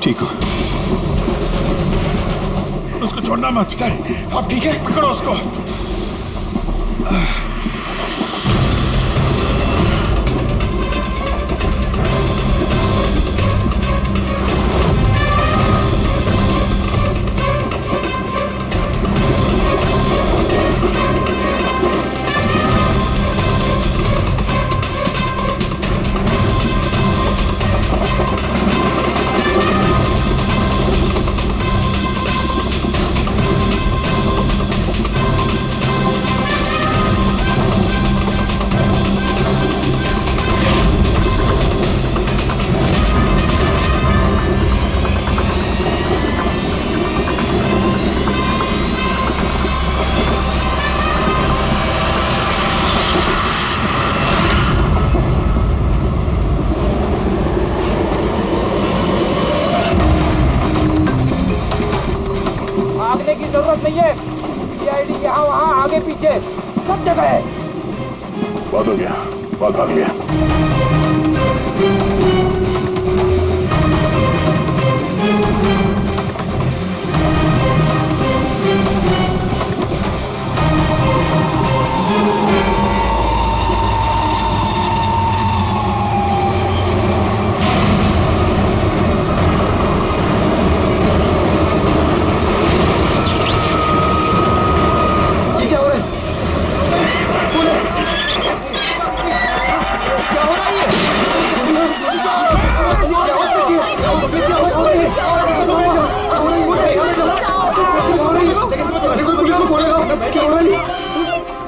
ठीक हो? उसको छोड़ना मत। सर आप ठीक है? पकड़ो उसको। भागने की जरूरत नहीं है। सीआईडी यहाँ वहाँ आगे पीछे सब जगह है। बहुत हो गया, बहुत भाग लिया।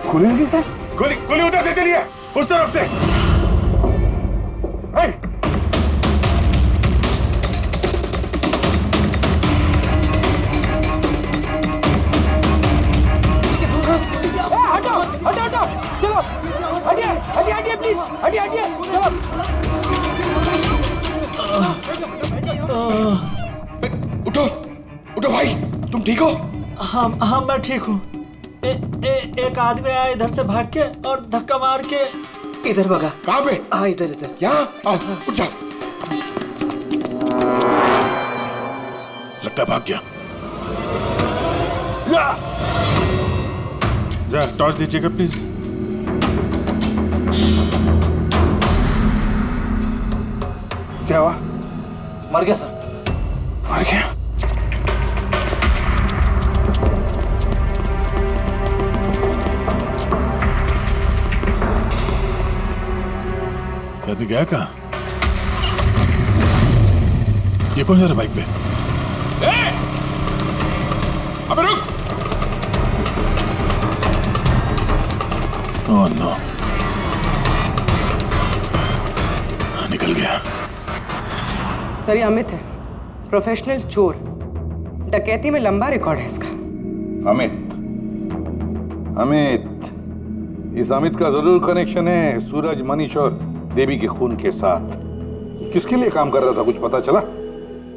गोली लगी सर? गोली गोली उधर से चलिए, उस तरफ से। हटो हटो हटो, चलो हटिए हटिए हटिए प्लीज, हटिए हटिए चलो। उठो उठो भाई, तुम ठीक हो? हाँ मैं ठीक हूँ। एक आदमी आया इधर से भाग के और धक्का मार के इधर भगा। कहाँ पे? हाँ इधर इधर। यहाँ आओ, उठ जाओ। लगता है भाग गया। जरा टॉर्च दीजिएगा प्लीज। क्या हुआ? मर गया सर। मर गया? आदमी गया कहाँ? ये कौन जा रहा है बाइक पे? अबे रुक! ओह नो, निकल गया। सर ये अमित है, प्रोफेशनल चोर। डकैती में लंबा रिकॉर्ड है इसका। अमित, इस अमित का जरूर कनेक्शन है सूरज, मनीष और देवी के खून के साथ। किसके लिए काम कर रहा था, कुछ पता चला?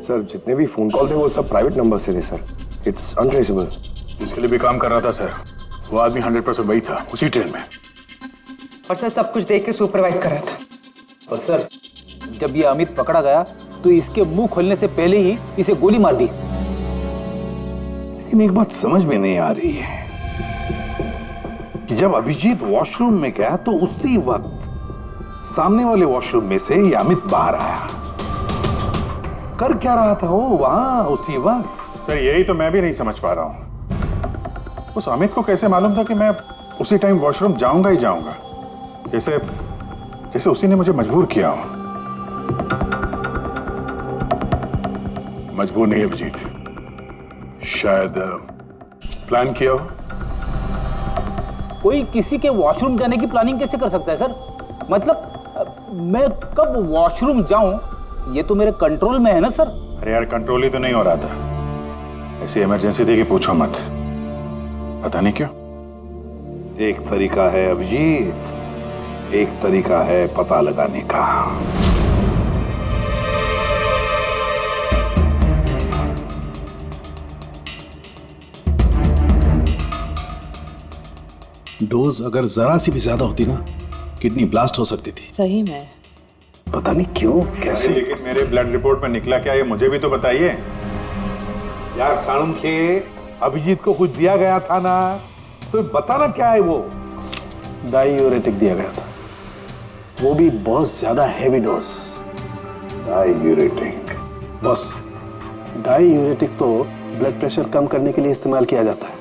सर जितने भी फोन कॉल थे वो सब प्राइवेट नंबर से थे सर। It's untraceable. जिसके लिए भी काम कर रहा था सर, वो आदमी 100% वही था, उसी ट्रेन में। और सर सब कुछ देख के सुपरवाइज कर रहा था। और सर जब ये अमित पकड़ा गया तो इसके मुंह खोलने से पहले ही इसे गोली मार दी। लेकिन एक बात समझ में नहीं आ रही है कि जब अभिजीत वॉशरूम में गया तो उसी वक्त सामने वाले वॉशरूम में से ये अमित बाहर आया। कर क्या रहा था वो वहां उसी वक्त? सर यही तो मैं भी नहीं समझ पा रहा हूँ। उस अमित को कैसे मालूम था कि मैं उसी टाइम वॉशरूम जाऊंगा ही जाऊंगा, जैसे जैसे उसी ने मुझे मजबूर किया हो। मजबूर नहीं अभिजीत, शायद प्लान किया हो। कोई किसी के वॉशरूम जाने की प्लानिंग कैसे कर सकता है सर? मतलब मैं कब वॉशरूम जाऊं ये तो मेरे कंट्रोल में है ना सर। अरे यार कंट्रोल ही तो नहीं हो रहा था। ऐसी इमरजेंसी थी कि पूछो मत। पता नहीं क्यों। एक तरीका है अभिजीत, एक तरीका है पता लगाने का। डोज अगर जरा सी भी ज्यादा होती ना, किडनी ब्लास्ट हो सकती थी। सही में पता नहीं क्यों कैसे। लेकिन मेरे ब्लड रिपोर्ट में निकला क्या, ये मुझे भी तो बताइए। यार साणुखे, अभिजीत को कुछ दिया गया था ना, तो बताना क्या है वो। डायूरेटिक दिया गया था, वो भी बहुत ज्यादा heavy dose. Diuretic? Boss, diuretic तो ब्लड प्रेशर कम करने के लिए इस्तेमाल किया जाता है,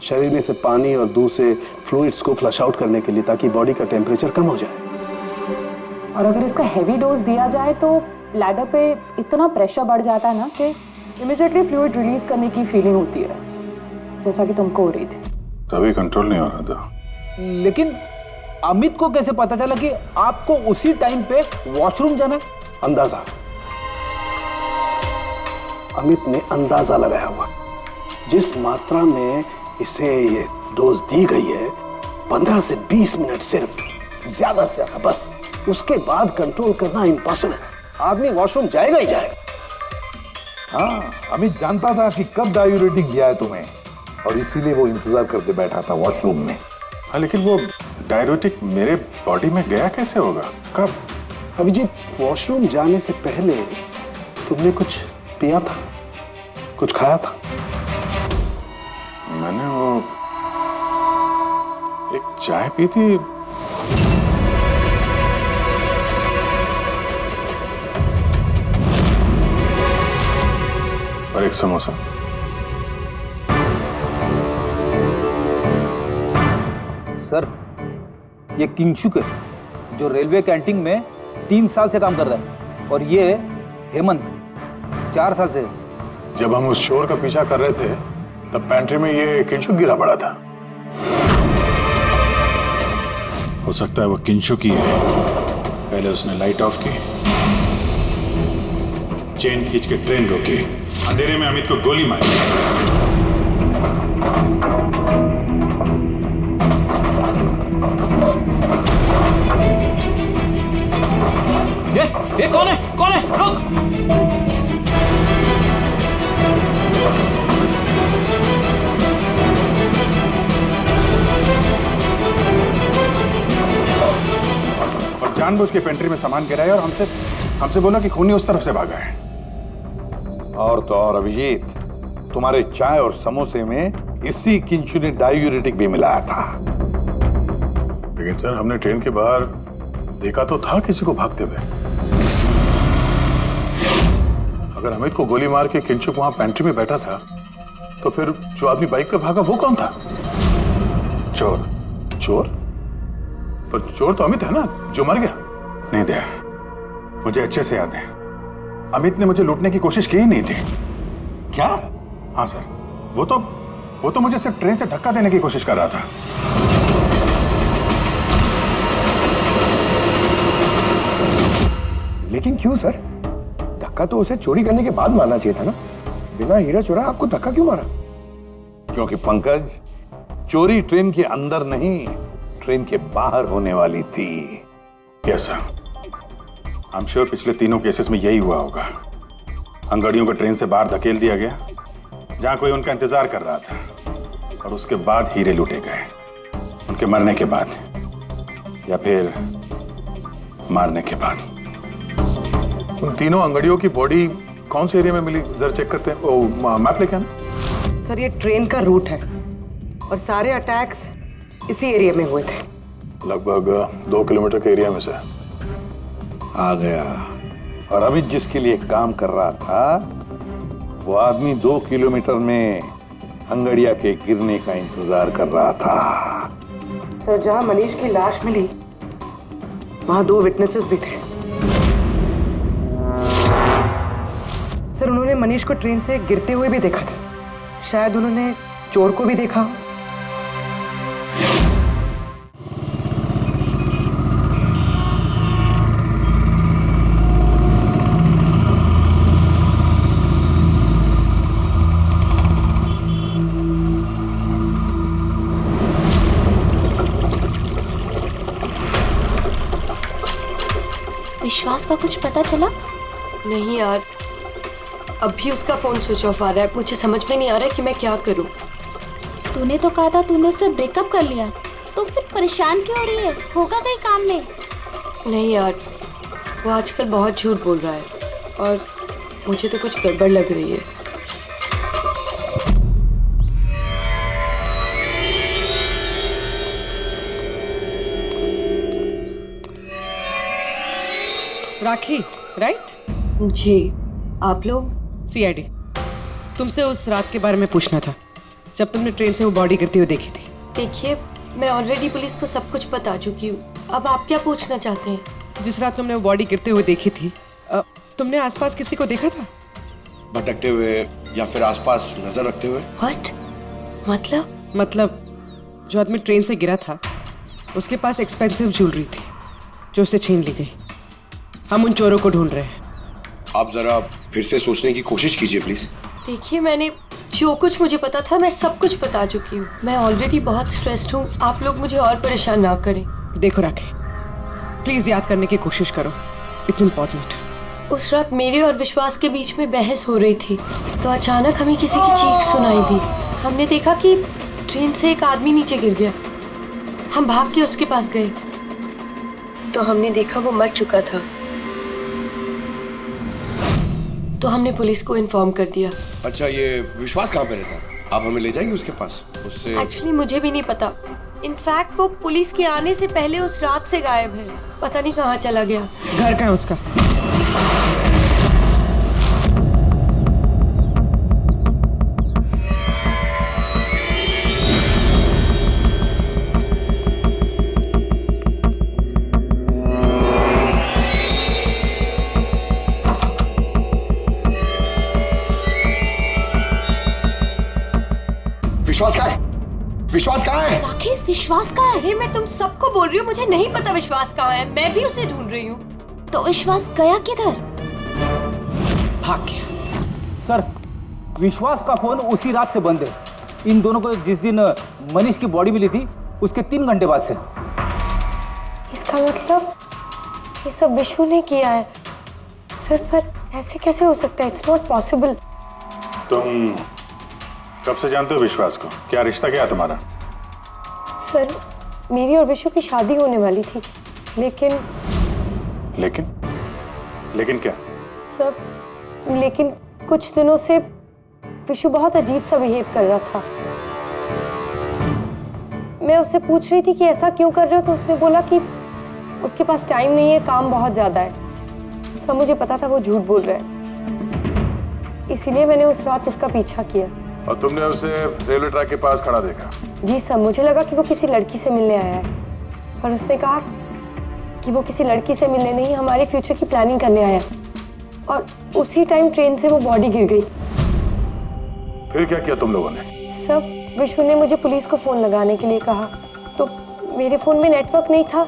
शरीर में से पानी और दूध से फ्लूइड्स को फ्लश आउट करने के लिए, ताकि बॉडी का टेम्परेचर कम हो जाए। और अगर इसका हैवी डोज दिया जाए तो ब्लैडर पे इतना प्रेशर बढ़ जाता है ना कि इमीडिएटली फ्लूइड रिलीज करने की फीलिंग होती है, जैसा कि तुमको हो रही थी। तभी कंट्रोल नहीं हो रहा था। लेकिन अमित को कैसे पता चला कि आपको उसी टाइम पे वॉशरूम जाना है? अंदाजा, अमित ने अंदाजा लगाया हुआ। जिस मात्रा में इसे ये डोज दी गई है, 15 से 20 मिनट सिर्फ, ज्यादा से ज्यादा, बस उसके बाद कंट्रोल करना इम्पॉसिबल। आदमी वॉशरूम जाएगा ही जाएगा। हाँ, अमित जानता था कि कब डायूरेटिक दिया है तुम्हें, और इसीलिए वो इंतजार करके बैठा था वॉशरूम में। हाँ, लेकिन वो डायूरेटिक मेरे बॉडी में गया कैसे होगा, कब? अभिजीत, वॉशरूम जाने से पहले तुमने कुछ पिया था, कुछ खाया था? मैंने वो एक चाय पी थी। और एक समोसा। सर, ये किंशुक है, जो रेलवे कैंटीन में 3 साल से काम कर रहा है, और ये हेमंत 4 साल से। जब हम उस चोर का पीछा कर रहे थे, तब पैंट्री में ये किंशुक गिरा पड़ा था। हो सकता है वो किंशुक ही है। पहले उसने लाइट ऑफ की, चेन खींच के ट्रेन रोकी, अंधेरे में अमित को गोली मारी। ये कौन है? कौन है? रुक! और जानबूझ के पेंट्री में सामान गिराया और हमसे बोला कि खूनी उस तरफ से भागा है। और तो और अभिजीत, तुम्हारे चाय और समोसे में इसी किंशु ने डायूरेटिक भी मिलाया था। लेकिन सर, हमने ट्रेन के बाहर देखा तो था किसी को भागते हुए। अगर अमित को गोली मार के किंशुक वहां पेंट्री में बैठा था, तो फिर जो आदमी बाइक पे भागा वो कौन था? चोर। चोर? पर चोर तो अमित है ना, जो मर गया। नहीं दया, मुझे अच्छे से याद है, अमित ने मुझे लूटने की कोशिश की ही नहीं थी। क्या? हाँ सर, वो तो मुझे सिर्फ ट्रेन से धक्का देने की कोशिश कर रहा था। लेकिन क्यों सर? धक्का तो उसे चोरी करने के बाद मारना चाहिए था ना। बिना हीरा चोरा आपको धक्का क्यों मारा? क्योंकि पंकज, चोरी ट्रेन के अंदर नहीं, ट्रेन के बाहर होने वाली थी। Yes sir, I am sure पिछले तीनों केसेस में यही हुआ होगा। अंगड़ियों को ट्रेन से बाहर धकेल दिया गया, जहां कोई उनका इंतजार कर रहा था, और उसके बाद हीरे लूटे गए, उनके मरने के बाद, या फिर मारने के बाद। उन तीनों अंगड़ियों की बॉडी कौन से एरिया में मिली, जरा चेक करते हैं। ओ, मैप लेके आना। सर, ये ट्रेन का रूट है और सारे अटैक्स इसी एरिया में हुए थे। लगभग 2 किलोमीटर के एरिया में से आ गया। और अभी जिसके लिए काम कर रहा था, वो आदमी 2 किलोमीटर में अंगड़िया के गिरने का इंतजार कर रहा था। सर, जहां मनीष की लाश मिली, वहां 2 विटनेसेस भी थे। सर, उन्होंने मनीष को ट्रेन से गिरते हुए भी देखा था। शायद उन्होंने चोर को भी देखा। विश्वास का कुछ पता चला? नहीं यार, अभी उसका फोन स्विच ऑफ आ रहा है। मुझे समझ में नहीं आ रहा है कि मैं क्या करूं। तूने तो कहा था तूने उससे ब्रेकअप कर लिया, तो फिर परेशान क्यों हो रही है? होगा कहीं काम में? नहीं यार, वो आजकल बहुत झूठ बोल रहा है और मुझे तो कुछ गड़बड़ लग रही है। राखी, राइट? जी, आप लोग? सीआईडी। तुमसे उस रात के बारे में पूछना था जब तुमने ट्रेन से वो बॉडी गिरती हुई देखी थी। देखिए, मैं ऑलरेडी पुलिस को सब कुछ बता चुकी हूँ। अब आप क्या पूछना चाहते हैं? जिस रात तुमने वो बॉडी गिरते हुए देखी थी, तुमने आसपास किसी को देखा था? भटकते हुए या फिर आसपास नजर रखते हुए? व्हाट? मतलब जो आदमी ट्रेन से गिरा था उसके पास एक्सपेंसिव ज्वेलरी थी जो उससे छीन ली गई। हम उन चोरों को ढूंढ रहे हैं। आप जरा फिर से सोचने की कोशिश कीजिए प्लीज। देखिए, मैंने जो कुछ मुझे पता था मैं सब कुछ बता चुकी हूँ। मैं ऑलरेडी बहुत स्ट्रेस्ड हूँ। आप लोग मुझे और परेशान ना करें। देखो राखी, प्लीज याद करने की कोशिश करो, इट्स इम्पोर्टेंट। उस रात मेरे और विश्वास के बीच में बहस हो रही थी तो अचानक हमें किसी की चीख सुनाई दी। हमने देखा कि ट्रेन से एक आदमी नीचे गिर गया। हम भाग के उसके पास गए तो हमने देखा वो मर चुका था। तो हमने पुलिस को इन्फॉर्म कर दिया। अच्छा, ये विश्वास कहाँ पे रहता है? आप हमें ले जाएंगे उसके पास? उससे एक्चुअली मुझे भी नहीं पता। इनफैक्ट वो पुलिस के आने से पहले उस रात से गायब है। पता नहीं कहाँ चला गया। घर कहाँ है उसका? विश्वास कहाँ है? राखी, विश्वास कहाँ है? अरे मैं तुम सबको बोल रही हूँ, मुझे नहीं पता विश्वास कहाँ है। मैं भी उसे ढूंढ रही हूँ। तो विश्वास गया किधर? भाग गया। सर, विश्वास का फोन उसी रात से बंद है। इन दोनों को जिस दिन मनीष की बॉडी मिली थी उसके 3 घंटे बाद से। इसका मतलब ये सब विशु ने किया है। सर, पर ऐसे कैसे हो सकता है? It's not possible. तुम कब से जानते हो विश्वास को? क्या रिश्ता क्या है तुम्हारा? सर, मेरी और विशु की शादी होने वाली थी, लेकिन क्या? सर, लेकिन कुछ दिनों से विशु बहुत अजीब सा बिहेव कर रहा था। मैं उससे पूछ रही थी कि ऐसा क्यों कर रहे हो, तो उसने बोला कि उसके पास टाइम नहीं है, काम बहुत ज्यादा है। सब मुझे पता था वो झूठ बोल रहा है, इसीलिए मैंने उस रात उसका पीछा किया। और तुमने उसे रेलवे ट्रैक के पास खड़ा देखा? जी सर, मुझे लगा कि वो किसी लड़की से मिलने आया है, पर उसने कहा कि वो किसी लड़की से मिलने नहीं, हमारे फ्यूचर की प्लानिंग करने आया। और उसी टाइम ट्रेन से वो बॉडी गिर गई। फिर क्या किया तुम लोगों ने? सब विश्व ने मुझे पुलिस को फोन लगाने के लिए कहा, तो मेरे फोन में नेटवर्क नहीं था,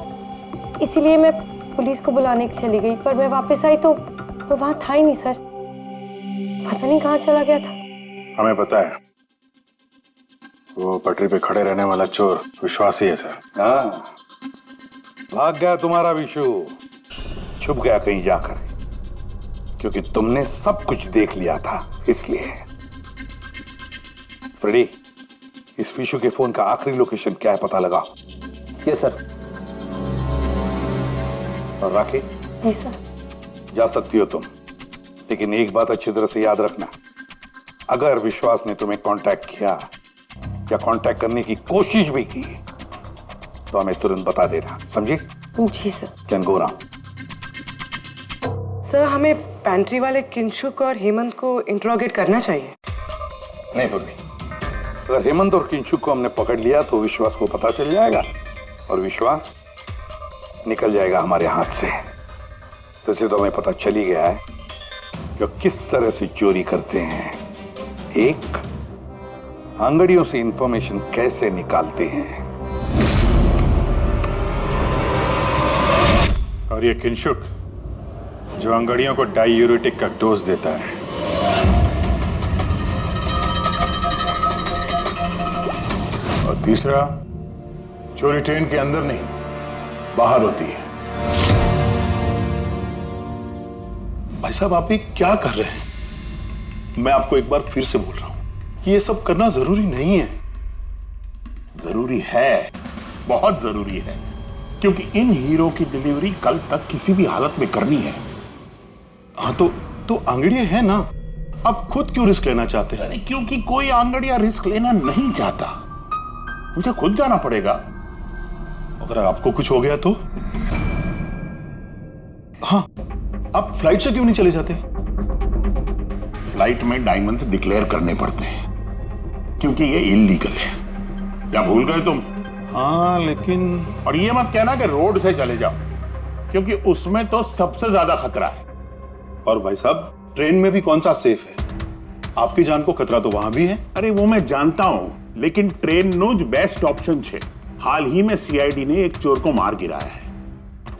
इसीलिए मैं पुलिस को बुलाने चली गई। पर मैं वापस आई तो वो वहां था ही नहीं सर। पता नहीं कहाँ चला गया था। हमें पता है, वो पटरी पे खड़े रहने वाला चोर विश्वास ही है सर। हाँ, भाग गया तुम्हारा विशु, छुप गया कहीं जाकर, क्योंकि तुमने सब कुछ देख लिया था इसलिए। फ्रेडी, इस विशु के फोन का आखिरी लोकेशन क्या है पता लगाओ। Yes sir. और राखी? जी सर। जा सकती हो तुम, लेकिन एक बात अच्छी तरह से याद रखना, अगर विश्वास ने तुम्हें कांटेक्ट किया या कांटेक्ट करने की कोशिश भी की तो हमें तुरंत बता देना, समझी? जी sir. Can go now. Sir, हमें पैंट्री वाले किंशुक और हेमंत को इंट्रोगेट करना चाहिए। नहीं होगी, अगर हेमंत और किंशुक को हमने पकड़ लिया तो विश्वास को पता चल जाएगा और विश्वास निकल जाएगा हमारे हाथ से। वैसे तो हमें पता चल ही गया है कि किस तरह से चोरी करते हैं, एक अंगड़ियों से इंफॉर्मेशन कैसे निकालते हैं। और ये किंशुक जो अंगड़ियों को डायूरेटिक का डोज देता है। और तीसरा, चोरी ट्रेन के अंदर नहीं, बाहर होती है। भाई साहब, आप ये क्या कर रहे हैं? मैं आपको एक बार फिर से बोल रहा हूं कि ये सब करना जरूरी नहीं है। जरूरी है, बहुत जरूरी है। क्योंकि इन हीरो की डिलीवरी कल तक किसी भी हालत में करनी है। हाँ तो आंगड़िया है ना, आप खुद क्यों रिस्क लेना चाहते हैं? अरे क्योंकि कोई आंगड़िया रिस्क लेना नहीं चाहता, मुझे खुद जाना पड़ेगा। अगर आपको कुछ हो गया तो? हाँ, आप फ्लाइट से क्यों नहीं चले जाते? फ्लाइट में डायमंड्स डिक्लेयर करने पड़ते हैं क्योंकि ये इलीगल है। क्या भूल गए तुम? हाँ लेकिन और ये मत कहना कि रोड से चले जाओ, क्योंकि उसमें तो सबसे ज्यादा खतरा है। और भाई साहब, ट्रेन में भी कौन सा सेफ है? आपकी जान को खतरा तो वहां भी है। अरे वो मैं जानता हूं, लेकिन ट्रेन नो बेस्ट ऑप्शन है। हाल ही में सीआईडी ने एक चोर को मार गिराया है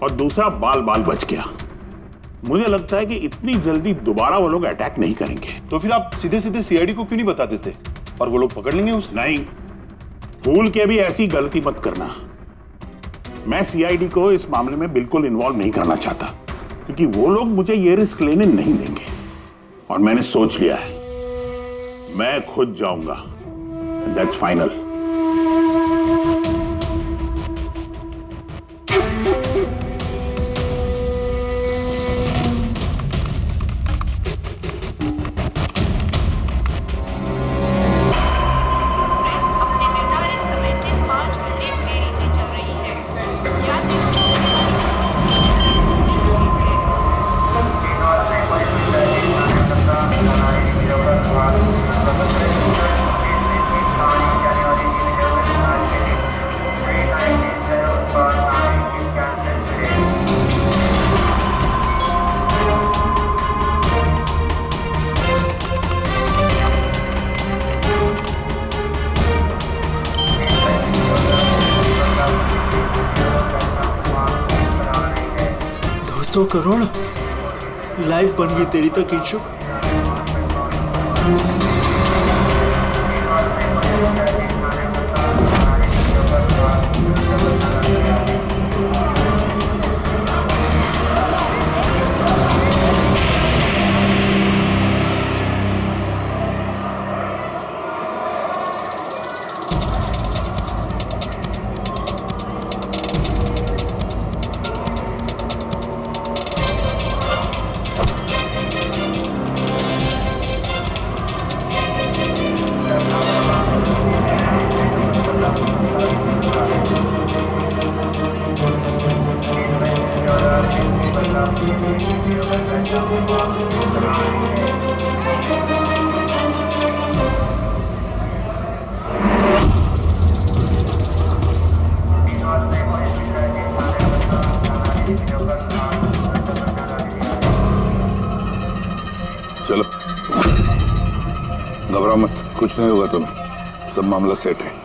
और दूसरा बाल बाल बच गया। मुझे लगता है कि इतनी जल्दी दोबारा वो लोग अटैक नहीं करेंगे। तो फिर आप सीधे सीधे सीआईडी को क्यों नहीं बता देते और वो लोग पकड़ लेंगे उसे? नहीं, भूल के भी ऐसी गलती मत करना। मैं सीआईडी को इस मामले में बिल्कुल इन्वॉल्व नहीं करना चाहता, क्योंकि वो लोग मुझे ये रिस्क लेने नहीं देंगे। और मैंने सोच लिया है, मैं खुद जाऊंगा। That's final. करोड़ लाइफ बन गई तेरी तो किंशु। चलो, घबराओ मत, कुछ नहीं होगा तुम्हें, सब मामला सेट है।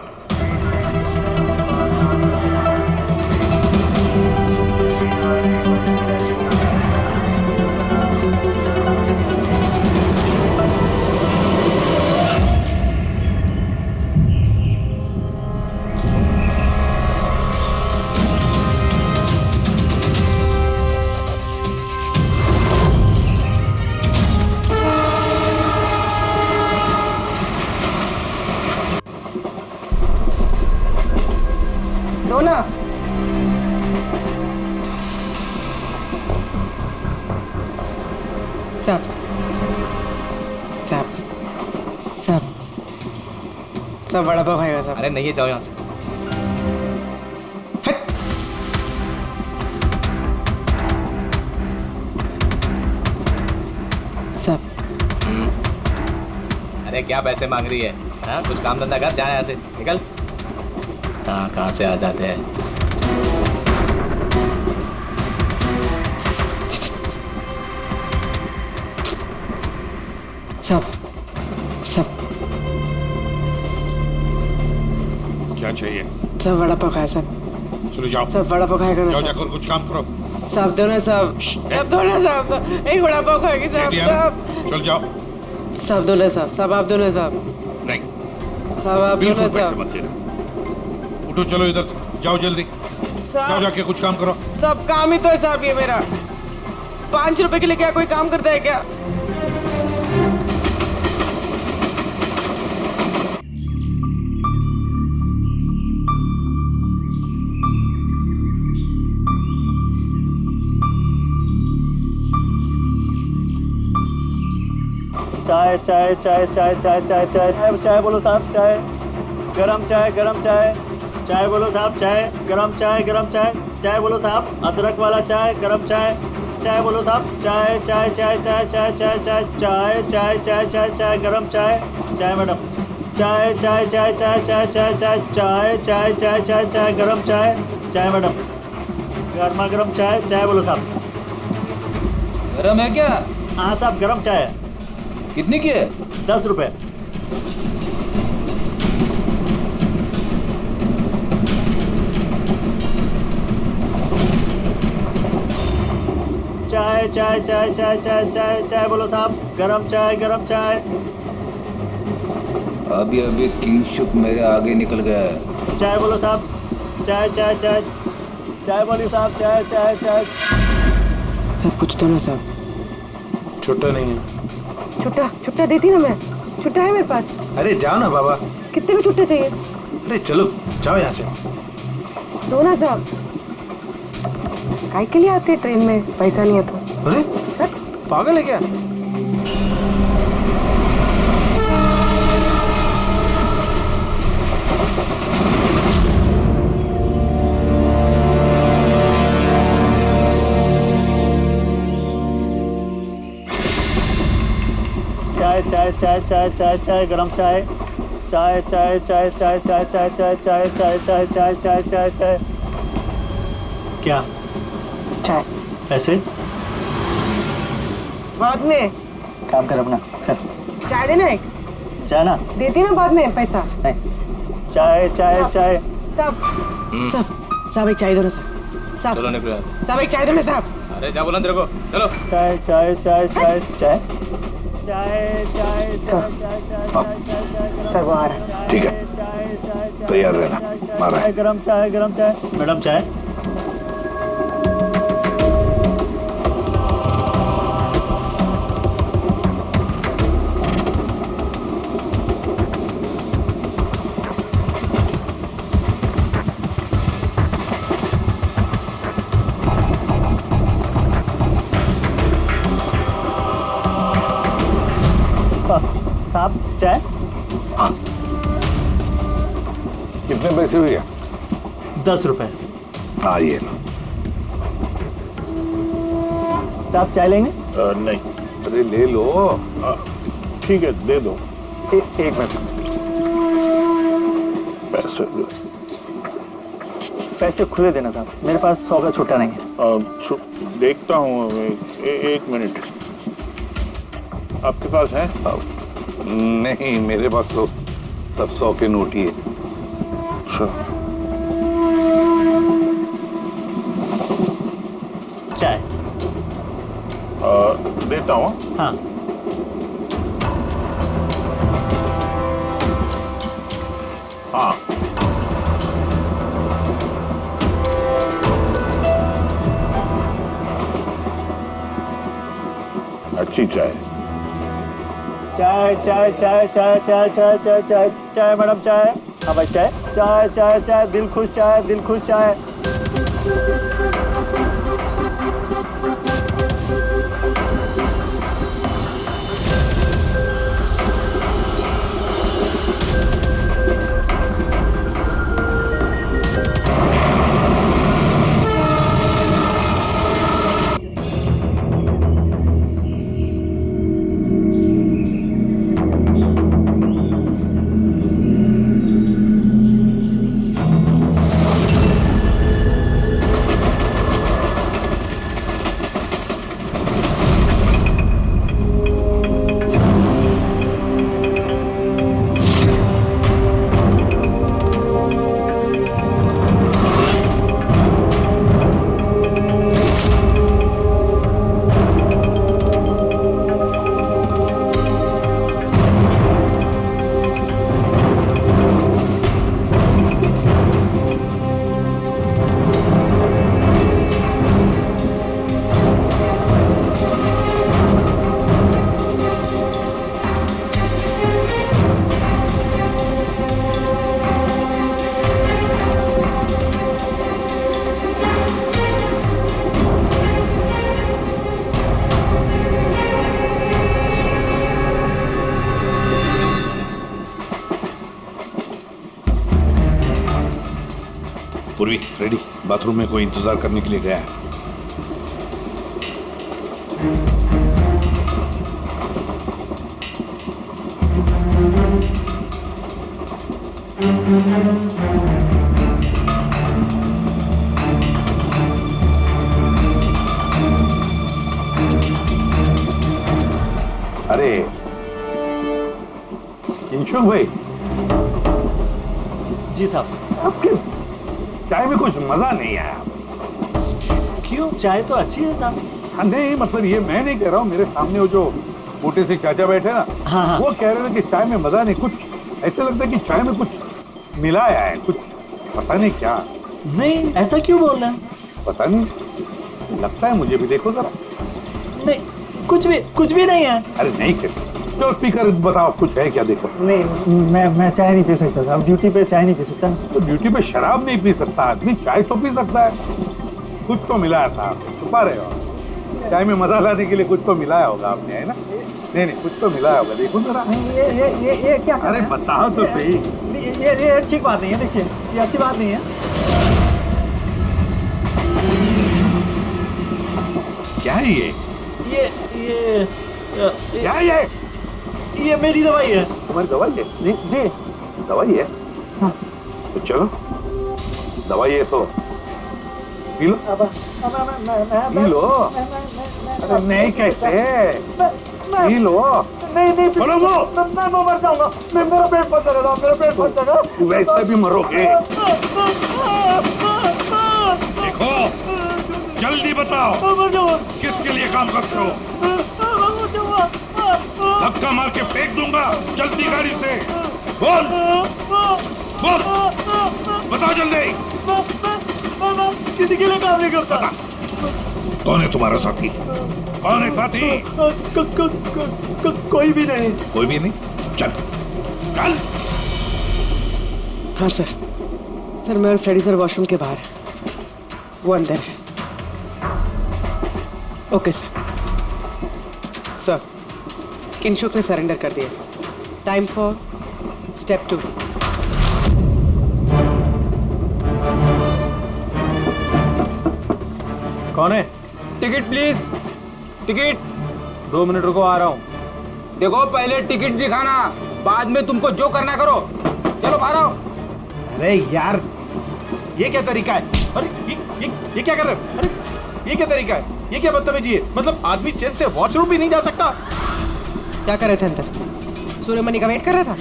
सब बड़ा पाव खाएगा सब। अरे नहीं, जाओ यहाँ से। सब। अरे क्या पैसे मांग रही है? हाँ, कुछ काम धंधा कर, जा यहाँ से, निकल। कहाँ से आ जाते हैं। सब सब क्या चाहिए? सब वड़ा पाव खाए सब। चलो जाओ, सब वड़ा पाव खाएगा ना। जाओ जाकर कुछ काम करो। सब दो ना सब। सब दो ना सब। एक वड़ा पाव खाएगी सब। सब चल जाओ। सब दो ना सब। सब आप दो ना सब। नहीं, सब आप दो ना पैसे सब। मत देना। उठो, चलो इधर से, जाओ जल्दी, जाओ जाके कुछ काम करो। सब काम ही तो है साहब, ये मेरा 5 रुपए के लिए क्या कोई काम करता है क्या? चाय चाय चाय चाय चाय चाय चाय चाय चाय बोलो साहब चाय गरम चाय चाय बोलो साहब चाय गरम चाय चाय बोलो साहब अदरक वाला चाय गरम चाय बोलो साहब चाय चाय चाय चाय चाय चाय चाय चाय चाय चाय चाय चाय गरम चाय मैडम चाय चाय चाय चाय चाय चाय चाय चाय चाय चाय चाय चाय गरम चाय मैडम गर्मा गर्म चाय बोलो साहब गरम है क्या? हाँ साहब गरम चाय है। कितनी की है? 10 रुपए। चाय चाय चाय चाय चाय चाय चाय बोलो साहब गरम चाय अभी अभी किंगशुक मेरे आगे निकल गया है। चाय बोलो साहब चाय बोलिए साहब चाय सब कुछ तो ना साहब। छुट्टा नहीं है। छुट्टा देती ना मैं। छुट्टा है मेरे पास। अरे जाओ ना बाबा। कितने में छुट्टा चाहिए? अरे चलो जाओ यहाँ से। दो ना साहब। काय के लिए आते हैं ट्रेन में पैसा नहीं है तो? अरे पागल है क्या? चाय गरम चाय क्या चाय पैसे बाद में काम कर अपना चल चाय देना एक चाय ना देती ना बाद में पैसा नहीं चाय साहब एक चाय दो ना साहब। चलो निकलो यहाँ से। साहब एक चाय दो ना साहब। अरे जा बोला तेरे को। चलो चाय सर वो आ रहा है। ठीक है तैयार रहना। मारा गरम चाय मैडम चाय साहब चाय। हाँ कितने पैसे हुए? 10 रुपए। हाँ ये लो। साहब चाय लेंगे? नहीं। अरे ले लो। ठीक है दे दो। एक मिनट पैसे खुले देना साहब मेरे पास 100 का छुट्टा नहीं है। देखता हूँ एक मिनट आपके पास है? नहीं मेरे पास तो सब 100 के नोट ही है। चाय देता हूँ। हाँ हाँ अच्छी चाय चाय मैडम चाय। हाँ भाई चाय दिल खुश चाय पूर्वी रेडी, बाथरूम में कोई इंतजार करने के लिए गया है। अरे किंशुक भाई। जी साहब। आपके चाय में कुछ मजा नहीं आया। क्यों? चाय तो अच्छी है साहब। हाँ नहीं, मतलब ये मैं नहीं कह रहा हूँ, मेरे सामने वो जो मोटे से चाचा बैठे ना, हाँ। वो कह रहे थे कि चाय में मजा नहीं, कुछ ऐसा लगता है कि चाय में कुछ मिलाया है, कुछ पता नहीं क्या। नहीं, ऐसा क्यों बोल रहे हैं? पता नहीं, लगता है मुझे भी। देखो जरा। नहीं, कुछ भी नहीं है। अरे नहीं कहते तो स्पीकर बताओ, कुछ है क्या? देखो। नहीं, मैं चाय नहीं पी सकता साहब, ड्यूटी पे चाय नहीं पी सकता। तो ड्यूटी पे शराब नहीं पी सकता आदमी, चाय तो पी सकता है। कुछ तो मिलाया था आपने, छुपा रहे हो। चाय में मजा लाने के लिए कुछ तो मिलाया होगा आपने, है ना? नहीं, कुछ तो मिलाया होगा, देखो जरा। ये क्या? अरे बताओ तो सही। ये अच्छी बात नहीं है, देखिए ये अच्छी बात नहीं है। क्या है ये? क्या है ये मेरी दवाई है। तुम्हारी दवाई है? जी। दवाई है? हाँ। तो चलो, दवाई है तो पी लो। P low. अरे नहीं कैसे? P low. नहीं बोलो वो। मैं मर जाऊंगा। मेरा पेट फट जाएगा, मेरा पेट फट जाएगा। वैसे भी मरोगे। देखो, जल्दी बताओ, किसके लिए काम करते हो? धक्का मार के फेंक दूंगा, जल्दी गाड़ी से। बोल बोल, बताओ जल्दी। किसी के लिए काम नहीं करता। कौन है तुम्हारा साथी? कौन है साथी? कोई भी नहीं। कोई भी नहीं? चल चल। हाँ सर, मैं और फ्रेडी सर वॉशरूम के बाहर है, वो अंदर है। ओके सर, किंशुक ने सरेंडर कर दिया। Time for step 2। कौन है? Ticket please, ticket. 2 मिनट रुको, आ रहा हूँ। देखो, पहले टिकट दिखाना, बाद में तुमको जो करना करो। चलो बाहर आओ। अरे यार, ये क्या तरीका है? अरे ये क्या कर रहे हो? अरे ये क्या तरीका है? ये क्या बदतमीजी है? मतलब आदमी चैन से वॉशरूम भी नहीं जा सकता। क्या कर रहे थे अंदर? सूर्यमणि का वेट कर रहा था।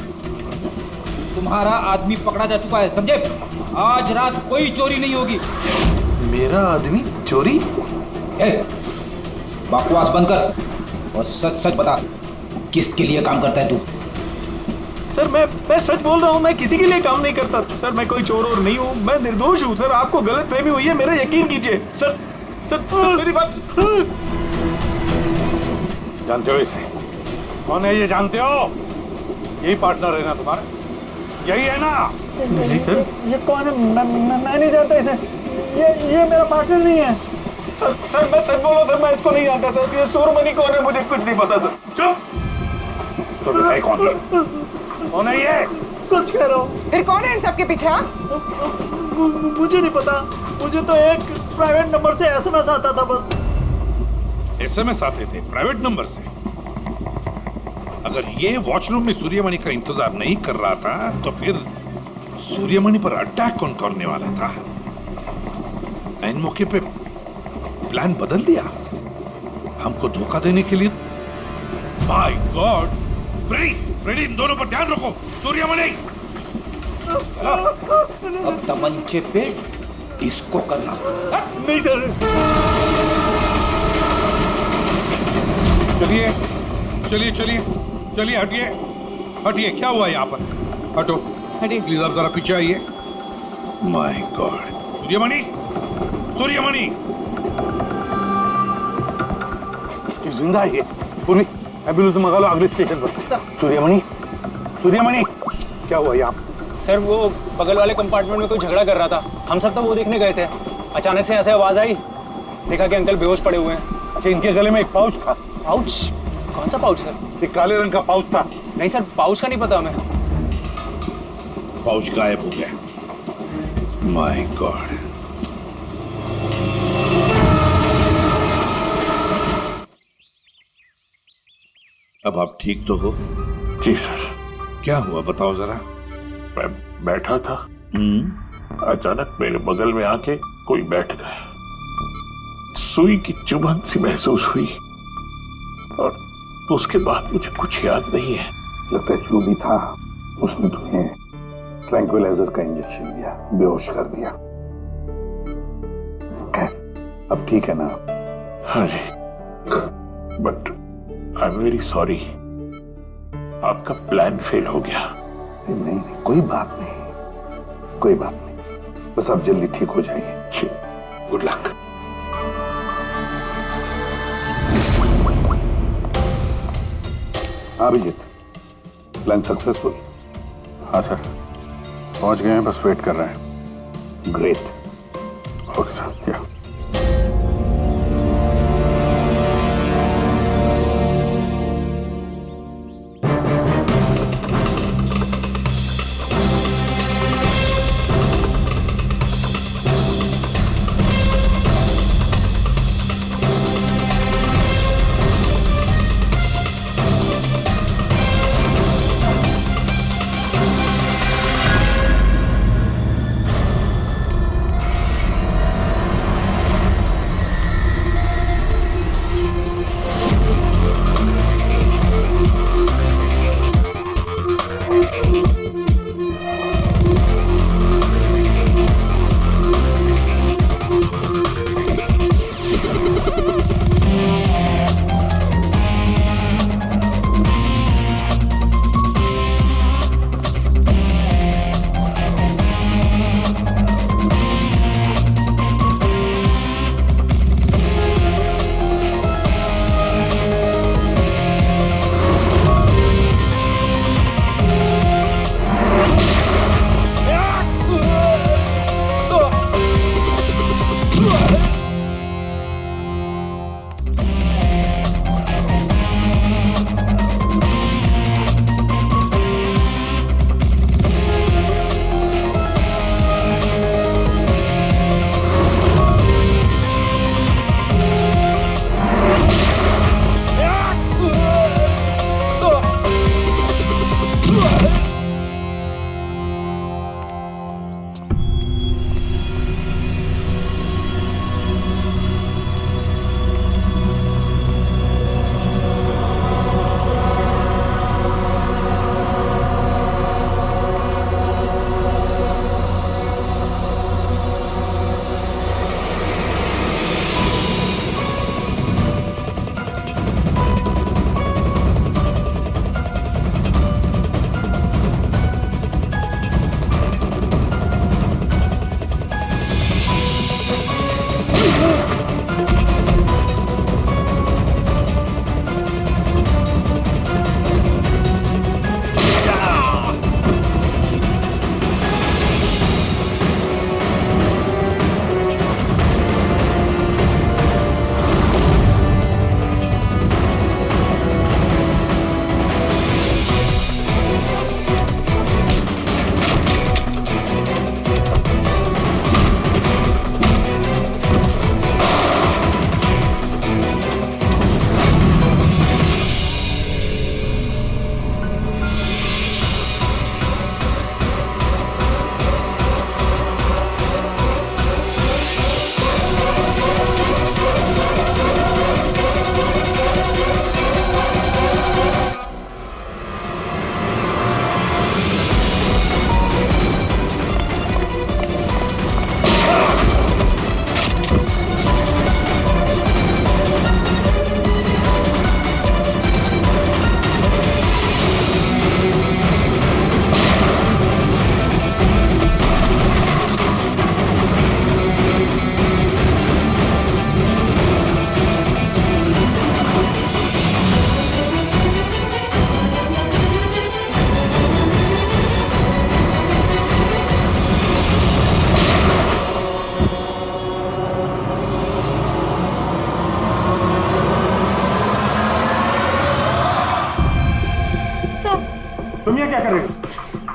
तुम्हारा आदमी पकड़ा जा चुका है, समझे? आज रात कोई चोरी नहीं होगी। मेरा आदमी चोरी? बकवास बंद कर और सच सच बता, किसके लिए काम करता है तू? सर मैं सच बोल रहा हूँ, मैं किसी के लिए काम नहीं करता सर। मैं कोई चोर और नहीं हूँ, मैं निर्दोष हूँ सर। आपको गलत फहमी हुई है, मेरा यकीन कीजिए सर। सर मेरी बात। जानते हो इसे? कौन है ये? जानते हो? यही पार्टनर है ना तुम्हारा? यही है ना? नहीं सर। ये कौन है? मैं नहीं जानता इसे। ये मेरा पार्टनर नहीं है सर। मैं सच बोल रहा हूँ सर, मैं इसको नहीं जानता सर। ये सूर्यमणि कौन है मुझे कुछ नहीं पता सर। चुप। तो बताए कौन है ये? सच कह रहा हूँ। फिर कौन है इन सबके पीछे? मुझे नहीं पता, मुझे तो एक प्राइवेट नंबर से एसएमएस आता था बस। एसएमएस आते थे प्राइवेट नंबर से? अगर ये वॉशरूम में सूर्यमणि का इंतजार नहीं कर रहा था, तो फिर सूर्यमणि पर अटैक कौन करने वाला था? इन मौके पे प्लान बदल दिया हमको धोखा देने के लिए। My God! फ्रेडी, इन दोनों पर ध्यान रखो। सूर्यमणि, अब तमंचे पे इसको करना। नहीं सर। चलिए, हटिए। क्या हुआ यहाँ पर? हटो, प्लीज आप जरा पीछे आइए। My God! सूर्यमणि जिंदा है ये। पूरी एम्बुलेंस मंगा लो अगले स्टेशन पर। सूर्यमणि क्या हुआ यहाँ? सर वो बगल वाले कंपार्टमेंट में कोई झगड़ा कर रहा था, हम सब तो वो देखने गए थे। अचानक से ऐसे आवाज आई, देखा कि अंकल बेहोश पड़े हुए हैं। अच्छा, इनके गले में एक पाउच था। पाउच? कौन सा पाउच सर? एक काले रंग का पाउच था। नहीं सर, पाउच का नहीं पता हमें। पाउच गायब हो गया। My God. अब आप ठीक तो हो? जी सर। क्या हुआ बताओ जरा। मैं बैठा था, अचानक मेरे बगल में आके कोई बैठ गया। सुई की चुभन सी महसूस हुई और उसके बाद मुझे कुछ याद नहीं है। लगता है जो भी था उसने तुम्हें ट्रैंक्विलाइजर का इंजेक्शन दिया, बेहोश कर दिया। खैर अब ठीक है ना? हाँ जी, but I am very sorry, आपका प्लान फेल हो गया। नहीं नहीं, कोई बात नहीं, कोई बात नहीं, बस आप जल्दी ठीक हो जाइए। Good luck. Abhijit, plan successful? हाँ सर, पहुंच गए हैं, बस वेट कर रहे हैं। ग्रेट। Okay sir. या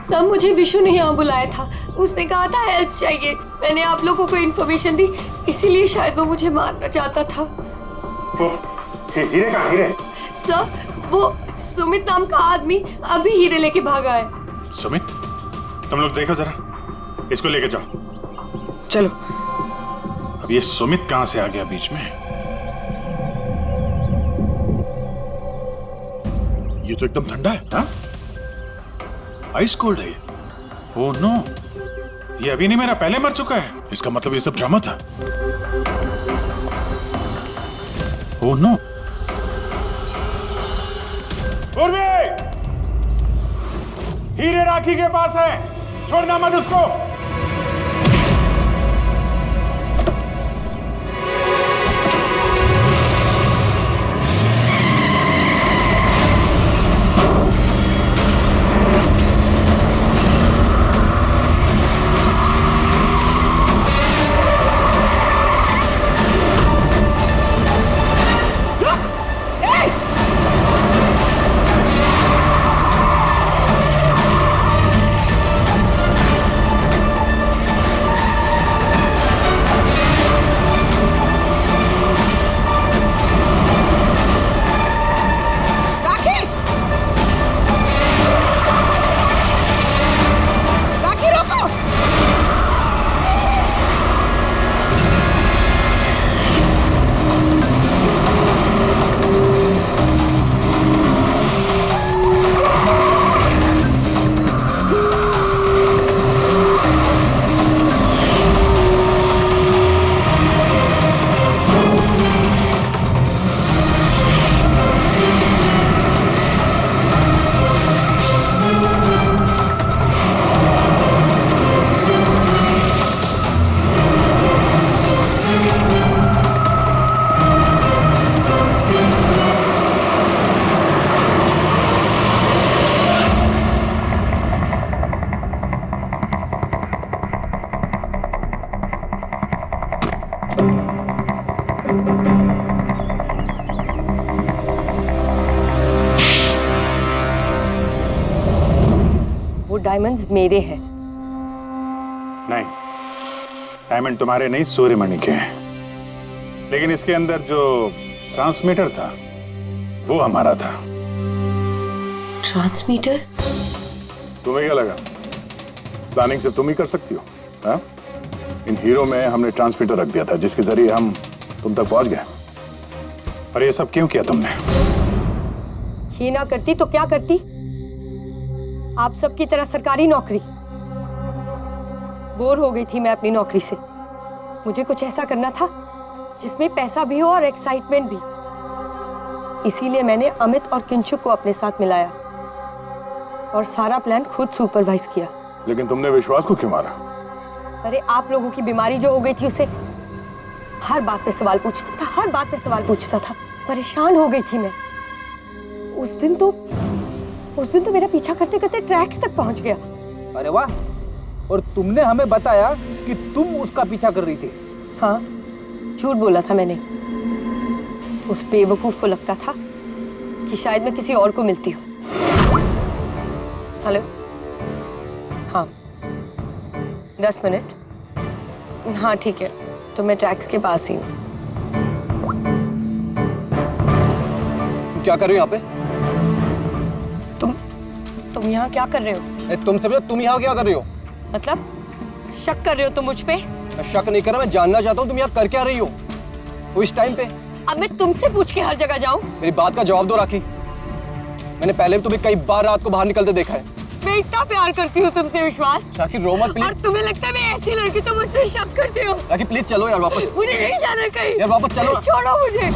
सर मुझे विशु ने यहाँ बुलाया था। उसने कहा था हेल्प चाहिए। मैंने आप लोगों को इन्फॉर्मेशन दी, इसीलिए शायद वो मुझे मारना चाहता था। हीरे कहाँ? हीरे सर, वो सुमित नाम का आदमी अभी हीरे लेके भागा है। सुमित, तुम लोग देखो जरा, इसको लेके जाओ। चलो। अब ये सुमित कहां से आ गया बीच में? ये तो एकदम ठंडा है। हाँ? आइस कोल्ड है ये। ओह नो, ये अभी नहीं मेरा, पहले मर चुका है। इसका मतलब ये सब ड्रामा था। Oh no. उर्वी, हीरे राखी के पास है, छोड़ना मत उसको। डायमंड्स मेरे हैं। नहीं, डायमंड तुम्हारे नहीं, सूर्यमणि के हैं। लेकिन इसके अंदर जो ट्रांसमीटर था वो हमारा था। ट्रांसमीटर? तुम्हें क्या लगा प्लानिंग से तुम ही कर सकती हो? हाँ? इन हीरो में हमने ट्रांसमीटर रख दिया था जिसके जरिए हम तुम तक पहुंच गए। पर ये सब क्यों किया तुमने? ये ना करती तो क्या करती? आप सबकी तरह सरकारी नौकरी। बोर हो गई थी मैं अपनी नौकरी से। मुझे कुछ ऐसा करना था जिसमें पैसा भी हो और एक्साइटमेंट भी। इसीलिए मैंने अमित और किंचुक को अपने साथ मिलाया और सारा प्लान खुद सुपरवाइज किया। लेकिन तुमने विश्वास को क्यों मारा? अरे आप लोगों की बीमारी जो हो गई थी, उसे हर बात पे सवाल पूछता था, हर बात पे सवाल पूछता था। परेशान हो गई थी मैं। उस दिन तो मेरा पीछा करते करते ट्रैक्स तक पहुंच गया। अरे वाह, और तुमने हमें बताया कि तुम उसका पीछा कर रही थी। हाँ, झूठ बोला था मैंने। उस बेवकूफ को लगता था कि शायद मैं किसी और को मिलती हूँ। हेलो, हाँ 10 मिनट। हाँ ठीक है, तो मैं ट्रैक्स के पास ही हूँ। क्या कर रही हो यहाँ पे? तुम यहाँ क्या कर रहे हो? तुम समझो, तुम यहाँ क्या कर रही हो? मतलब शक कर रहे हो तुम मुझ पे? मैं शक नहीं कर रहा, मैं जानना चाहता हूँ तुम यहाँ कर क्या रही हो वो इस टाइम पे। अब मैं तुमसे पूछ के हर जगह जाऊँ? मेरी बात का जवाब दो राखी। मैंने पहले भी तुम्हें कई बार रात को बाहर निकलते देखा है। मैं इतना प्यार करती हूँ तुमसे विश्वास। राखी रो मत प्लीज। और तुम्हें लगता है मैं ऐसी लड़की तो मुझ पे शक करते हो? राखी प्लीज चलो यार वापस। मुझे नहीं जाना कहीं। यार वापस चलो। छोड़ो मुझे।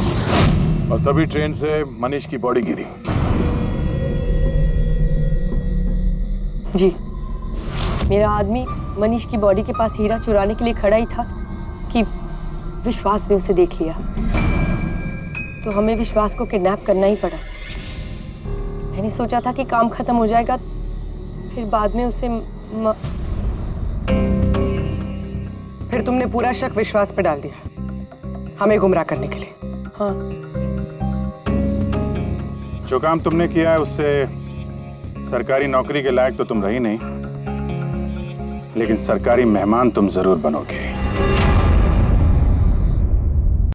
और तभी ट्रेन से मनीष की बॉडी गिरी। जी, मेरा आदमी मनीष की बॉडी के पास हीरा चुराने के लिए खड़ा ही था कि विश्वास ने उसे देख लिया। तो हमें विश्वास को किडनैप करना ही पड़ा। मैंने सोचा था कि काम खत्म हो जाएगा, फिर बाद में उसे फिर तुमने पूरा शक विश्वास पे डाल दिया हमें गुमराह करने के लिए। हाँ, जो काम तुमने किया है उससे सरकारी नौकरी के लायक तो तुम रही नहीं। लेकिन सरकारी मेहमान तुम जरूर बनोगे।